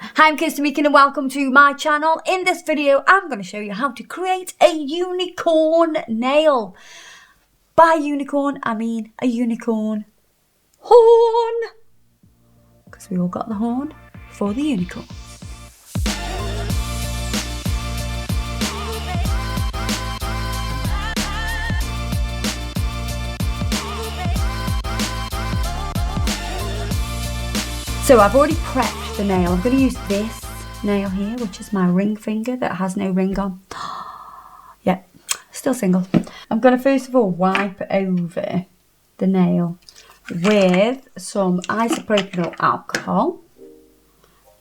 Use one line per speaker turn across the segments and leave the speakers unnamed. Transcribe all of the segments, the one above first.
Hi, I'm Kirsty Meakin and welcome to my channel. In this video, I'm going to show you how to create a unicorn nail. By unicorn, I mean a unicorn horn. Because we all got the horn for the unicorn. So I've already prepped the nail. I'm going to use this nail here, which is my ring finger that has no ring on. Yeah, still single. I'm going to first of all wipe over the nail with some isopropyl alcohol.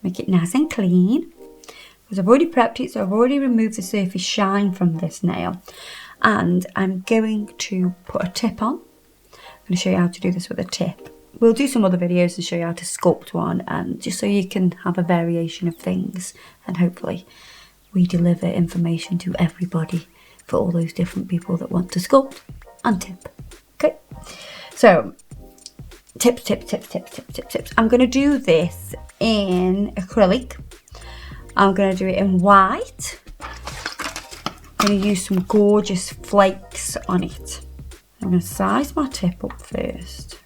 Make it nice and clean. Because I've already prepped it, so I've already removed the surface shine from this nail. And I'm going to put a tip on. I'm going to show you how to do this with a tip. We'll do some other videos and show you how to sculpt one, and just so you can have a variation of things, and hopefully we deliver information to everybody for all those different people that want to sculpt and tip. Okay, so tips. I'm going to do this in acrylic. I'm going to do it in white. I'm going to use some gorgeous flakes on it. I'm going to size my tip up first.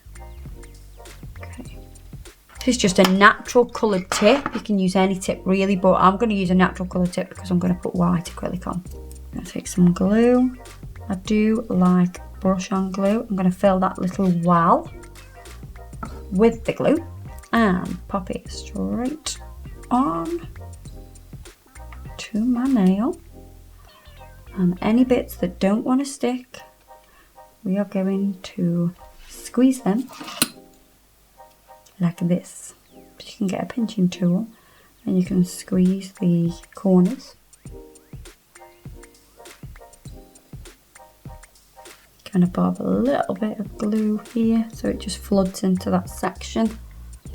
This is just a natural coloured tip. You can use any tip really, but I'm going to use a natural coloured tip because I'm going to put white acrylic on. I'm going to take some glue. I do like brush on glue. I'm going to fill that little well with the glue and pop it straight on to my nail. And any bits that don't want to stick, we are going to squeeze them like this. But you can get a pinching tool and you can squeeze the corners. Kind of bob a little bit of glue here so it just floods into that section.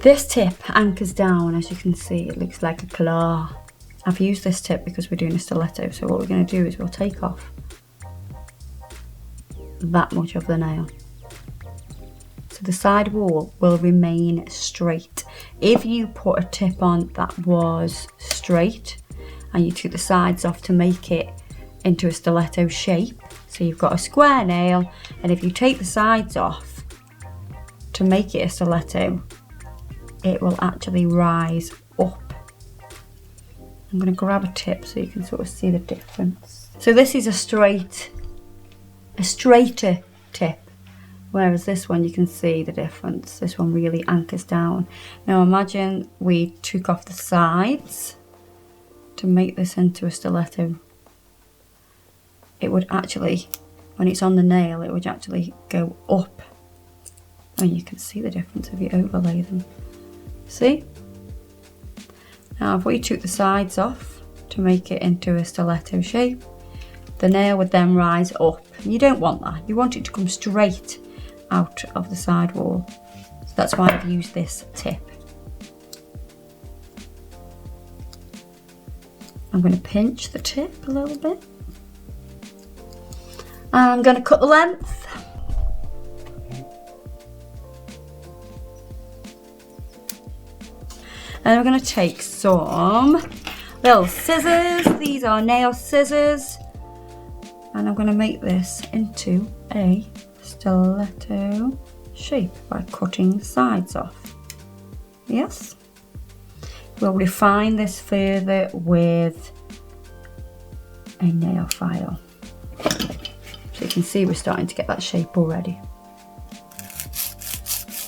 This tip anchors down, as you can see. It looks like a claw. I've used this tip because we're doing a stiletto, so what we're going to do is we'll take off that much of the nail. So the side wall will remain straight. If you put a tip on that was straight and you took the sides off to make it into a stiletto shape, so you've got a square nail, and if you take the sides off to make it a stiletto, it will actually rise up. I'm going to grab a tip so you can sort of see the difference. So this is a straighter tip. Whereas this one, you can see the difference. This one really anchors down. Now imagine we took off the sides to make this into a stiletto. It would actually, when it's on the nail, it would actually go up. And you can see the difference if you overlay them. See? Now if we took the sides off to make it into a stiletto shape, the nail would then rise up. You don't want that. You want it to come straight out of the side wall. So that's why I've used this tip. I'm going to pinch the tip a little bit. I'm going to cut the length. And I'm going to take some little scissors. These are nail scissors. And I'm going to make this into a stiletto shape by cutting the sides off. Yes. We'll refine this further with a nail file. So you can see we're starting to get that shape already.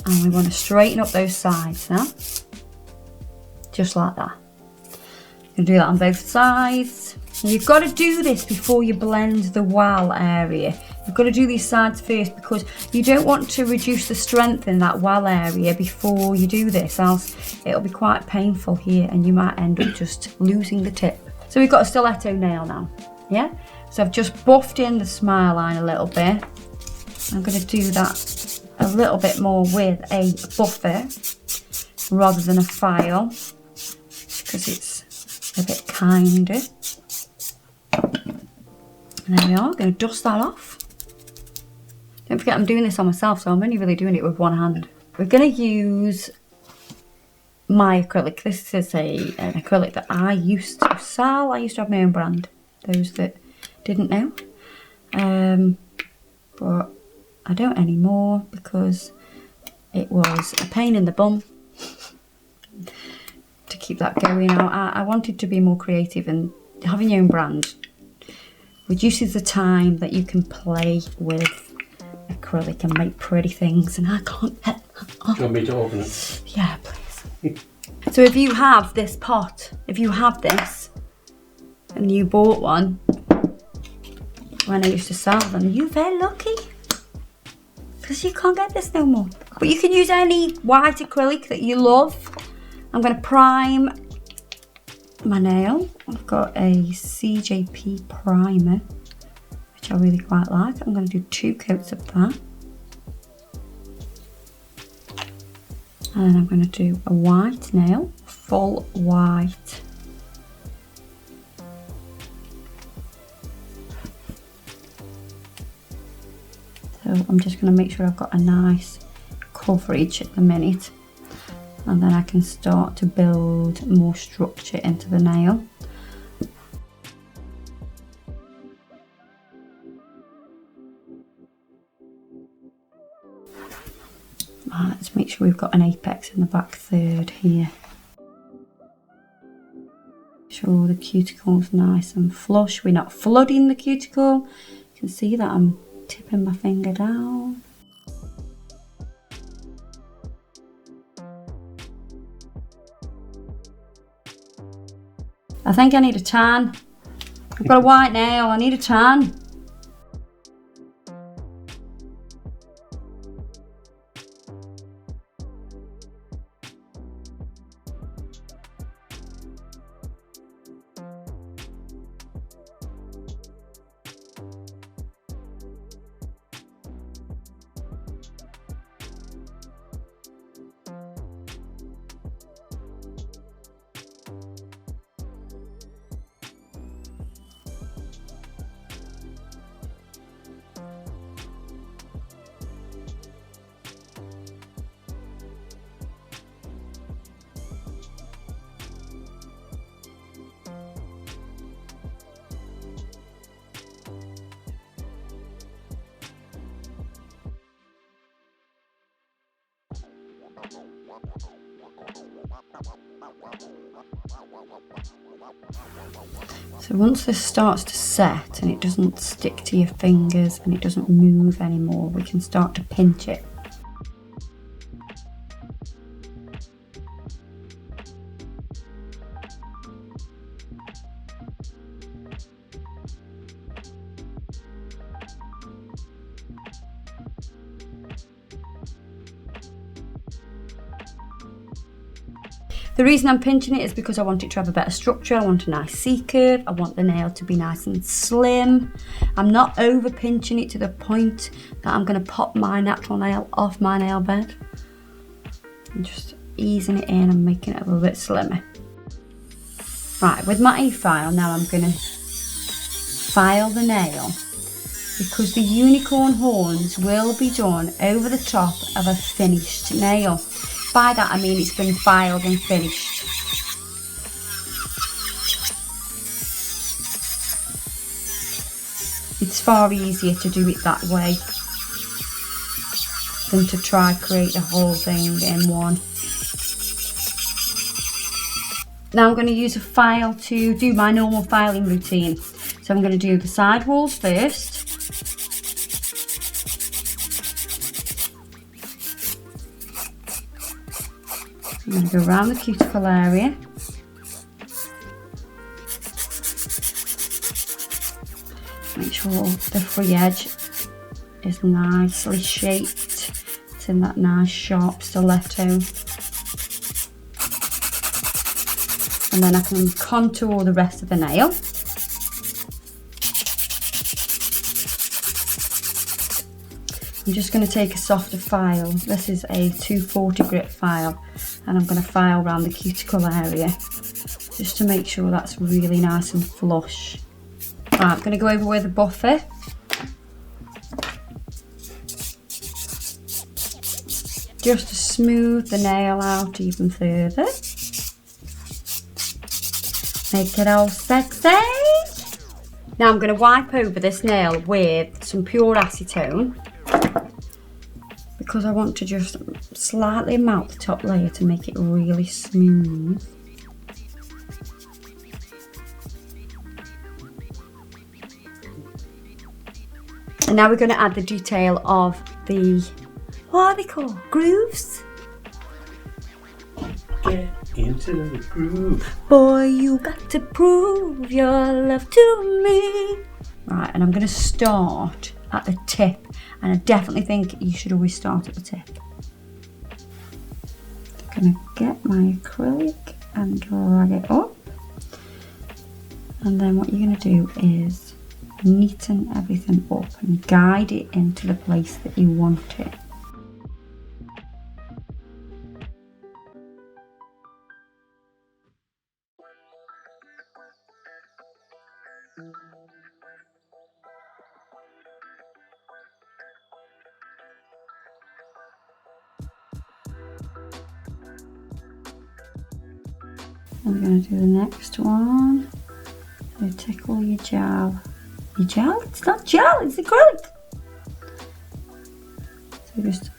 And we want to straighten up those sides now. Just like that. You do that on both sides. And you've got to do this before you blend the well area. You've got to do these sides first because you don't want to reduce the strength in that well area before you do this, else it'll be quite painful here and you might end up just losing the tip. So we've got a stiletto nail now, yeah? So I've just buffed in the smile line a little bit. I'm going to do that a little bit more with a buffer rather than a file because it's a bit kinder. And there we are, I'm going to dust that off. Don't forget I'm doing this on myself, so I'm only really doing it with one hand. We're going to use my acrylic. This is an acrylic that I used to sell. I used to have my own brand, those that didn't know. But I don't anymore because it was a pain in the bum to keep that going. I wanted to be more creative, and having your own brand reduces the time that you can play with acrylic and make pretty things, and I can't.
Do you want me to open it?
Yeah, please. So if you have this pot, if you have this, and you bought one when I used to sell them, you're very lucky, because you can't get this no more. But you can use any white acrylic that you love. I'm going to prime my nail. I've got a CJP primer, which I really quite like. I'm going to do 2 coats of that. And then I'm going to do a white nail, full white. So I'm just going to make sure I've got a nice coverage at the minute. And then I can start to build more structure into the nail. Right, let's make sure we've got an apex in the back third here. Make sure the cuticle's nice and flush. We're not flooding the cuticle. You can see that I'm tipping my finger down. I think I need a tan. I've got a white nail, I need a tan. So once this starts to set and it doesn't stick to your fingers and it doesn't move anymore, we can start to pinch it. The reason I'm pinching it is because I want it to have a better structure. I want a nice C-curve. I want the nail to be nice and slim. I'm not over pinching it to the point that I'm going to pop my natural nail off my nail bed. I'm just easing it in and making it a little bit slimmer. Right, with my E-file now I'm going to file the nail, because the unicorn horns will be done over the top of a finished nail. By that I mean it's been filed and finished. It's far easier to do it that way than to try create the whole thing in one. Now I'm going to use a file to do my normal filing routine. So I'm going to do the side walls first. I'm going to go around the cuticle area. Make sure the free edge is nicely shaped. It's in that nice sharp stiletto. And then I can contour the rest of the nail. I'm just going to take a softer file. This is a 240 grit file, and I'm going to file around the cuticle area just to make sure that's really nice and flush. Right, I'm going to go over with a buffer. just to smooth the nail out even further. Make it all sexy. Now I'm going to wipe over this nail with some pure acetone because I want to just slightly melt the top layer to make it really smooth. And now we're going to add the detail of the, what are they called? Grooves?
Get into the groove.
Boy, you got to prove your love to me. Right, and I'm going to start at the tip. And I definitely think you should always start at the tip. I'm going to get my acrylic and drag it up. And then what you're going to do is neaten everything up and guide it into the place that you want it. And we're going to do the next one. So tickle your gel. Your gel? It's not gel, it's acrylic. So just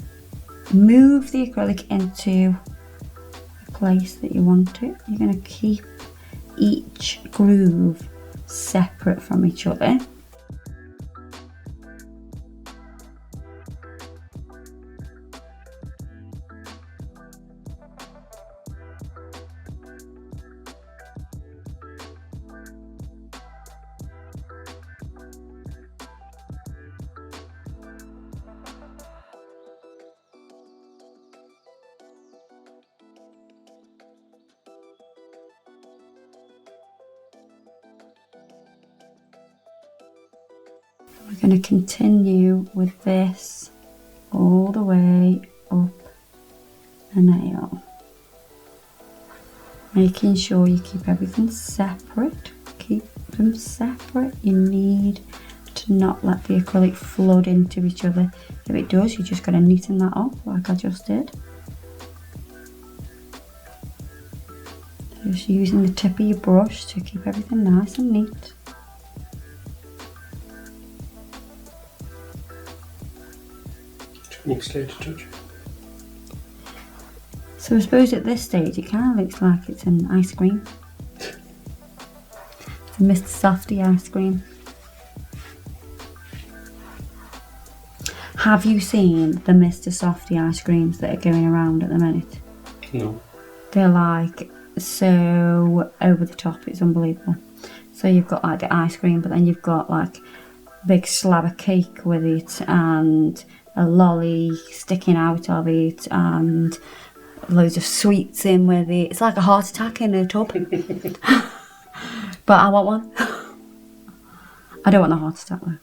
move the acrylic into the place that you want it. You're going to keep each groove separate from each other. We're going to continue with this all the way up the nail. Making sure you keep everything separate. Keep them separate. You need to not let the acrylic flood into each other. If it does, you just got to neaten that up like I just did. Just using the tip of your brush to keep everything nice and neat.
Next stage touch.
So I suppose at this stage it kind of looks like it's an ice cream. It's a Mr. Softy ice cream. Have you seen the Mr. Softy ice creams that are going around at the minute?
No.
They're like so over the top, it's unbelievable. So you've got like the ice cream, but then you've got like a big slab of cake with it and a lolly sticking out of it and loads of sweets in with it. It's like a heart attack in a tub. But I want one. I don't want a heart attack though.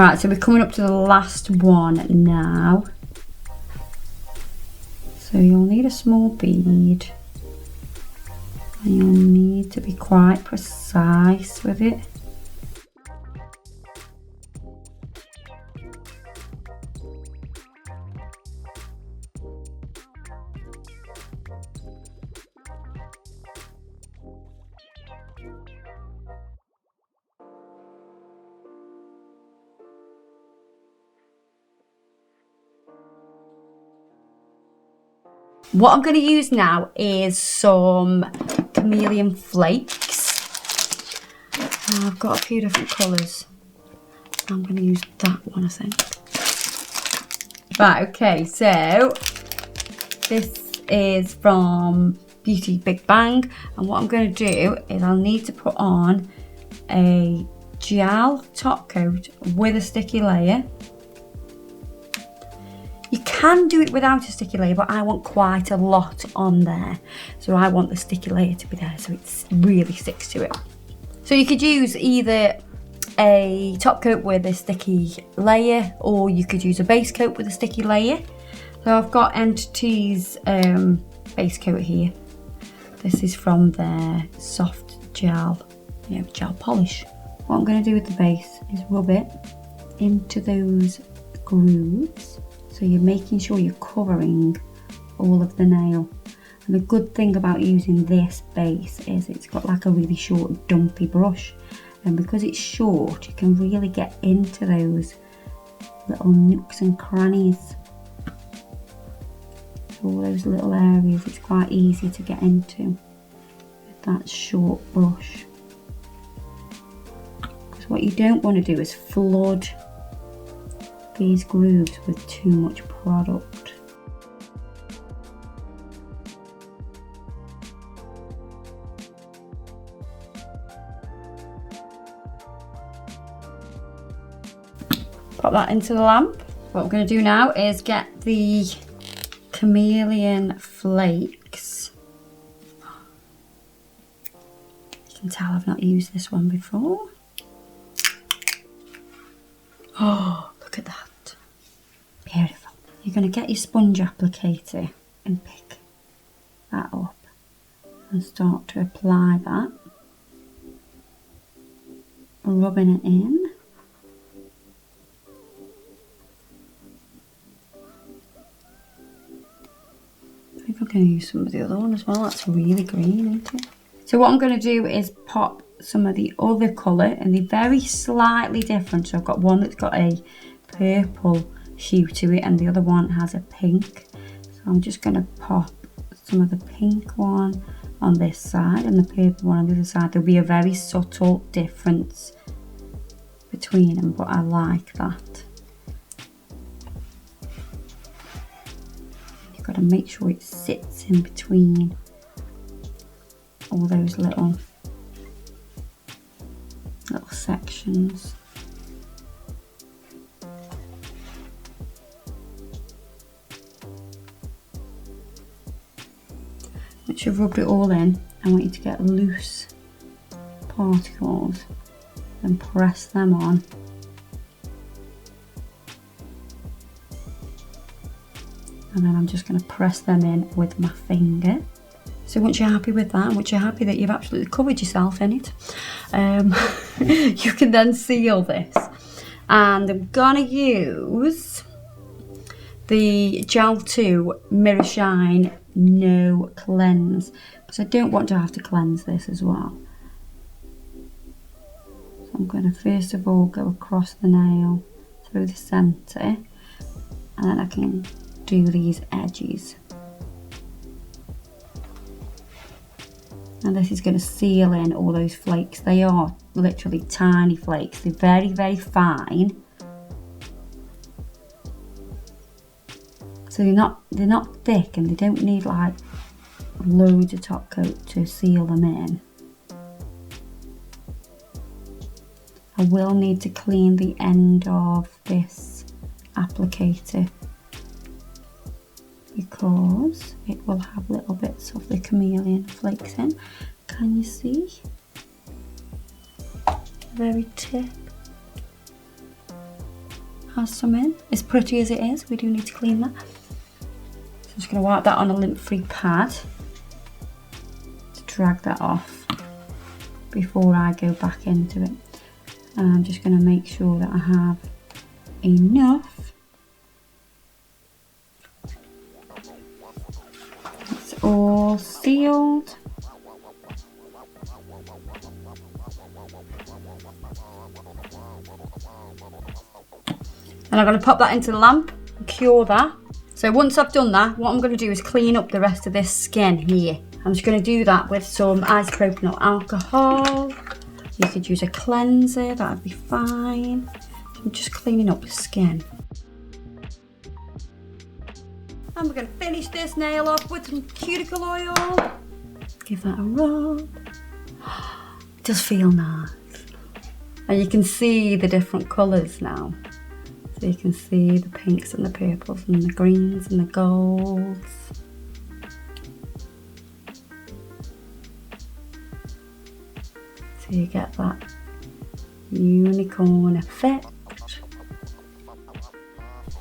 Right, so we're coming up to the last one now. So you'll need a small bead. And you'll need to be quite precise with it. What I'm going to use now is some chameleon flakes. I've got a few different colours. I'm going to use that one, I think. Right, okay, so this is from Beauty Big Bang, and what I'm going to do is I'll need to put on a gel top coat with a sticky layer. You can do it without a sticky layer, but I want quite a lot on there. So I want the sticky layer to be there so it really sticks to it. So you could use either a top coat with a sticky layer, or you could use a base coat with a sticky layer. So I've got Entity's base coat here. This is from their soft gel, gel polish. What I'm going to do with the base is rub it into those grooves. So you're making sure you're covering all of the nail. And the good thing about using this base is it's got like a really short dumpy brush. And because it's short, you can really get into those little nooks and crannies. All those little areas, it's quite easy to get into with that short brush. Because what you don't want to do is flood these grooves with too much product. Pop that into the lamp. What I'm going to do now is get the chameleon flakes. You can tell I've not used this one before. Oh, look at that. Beautiful. You're going to get your sponge applicator and pick that up and start to apply that. Rubbing it in. I think I'm going to use some of the other one as well. That's really green, isn't it? So what I'm going to do is pop some of the other colour, and they're very slightly different. So I've got one that's got a purple hue to it and the other one has a pink. So I'm just going to pop some of the pink one on this side and the purple one on the other side. There'll be a very subtle difference between them, but I like that. You've got to make sure it sits in between all those little sections. Once you've rubbed it all in, I want you to get loose particles and press them on. And then I'm just going to press them in with my finger. So once you're happy with that, once you're happy that you've absolutely covered yourself in it, you can then seal this. And I'm gonna use the Gel 2 Mirror Shine No Cleanse, because I don't want to have to cleanse this as well. So I'm gonna first of all go across the nail through the centre, and then I can do these edges. And this is going to seal in all those flakes. They are literally tiny flakes. They're very, very fine. So they're not thick, and they don't need like loads of top coat to seal them in. I will need to clean the end of this applicator because it will have little bits of the chameleon flakes in. Can you see? The very tip. has some in. As pretty as it is, we do need to clean that. So I'm just going to wipe that on a lint-free pad to drag that off before I go back into it. And I'm just going to make sure that I have enough. It's all sealed. And I'm going to pop that into the lamp and cure that. So once I've done that, what I'm going to do is clean up the rest of this skin here. I'm just going to do that with some isopropyl alcohol. You could use a cleanser, that would be fine. I'm just cleaning up the skin. And we're going to finish this nail off with some cuticle oil. Give that a rub. It does feel nice. And you can see the different colours now. So you can see the pinks and the purples and the greens and the golds. So you get that unicorn effect.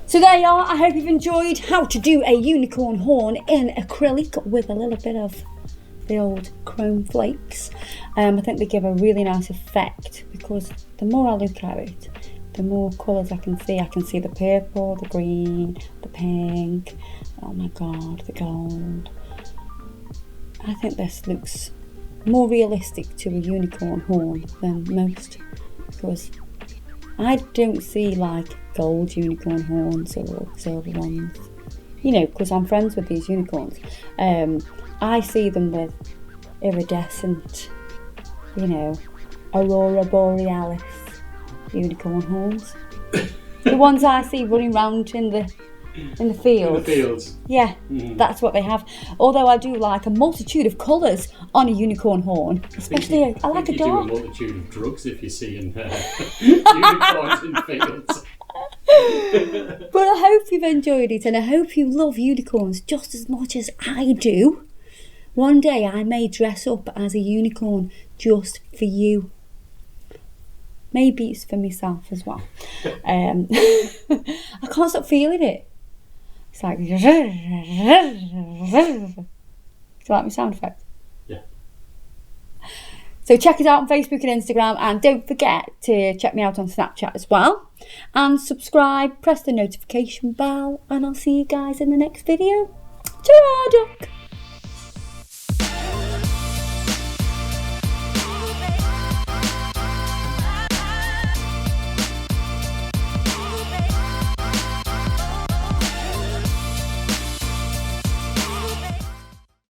So there you are. I hope you've enjoyed how to do a unicorn horn in acrylic with a little bit of the old chrome flakes. I think they give a really nice effect because the more I look at it, the more colours I can see. I can see the purple, the green, the pink, oh my god, the gold. I think this looks more realistic to a unicorn horn than most, because I don't see like gold unicorn horns or silver ones, you know, because I'm friends with these unicorns. I see them with iridescent, you know, aurora borealis unicorn horns. The ones I see running around in the fields. In the fields. Yeah, that's what they have. Although I do like a multitude of colours on a unicorn horn. Especially, I like a dog.
You do a multitude of drugs if you're seeing unicorns in fields.
But I hope you've enjoyed it, and I hope you love unicorns just as much as I do. One day I may dress up as a unicorn just for you. Maybe it's for myself as well. I can't stop feeling it. It's like... Do you like my sound effect?
Yeah.
So check it out on Facebook and Instagram, and don't forget to check me out on Snapchat as well. And subscribe, press the notification bell, and I'll see you guys in the next video. Ta-ra, duck!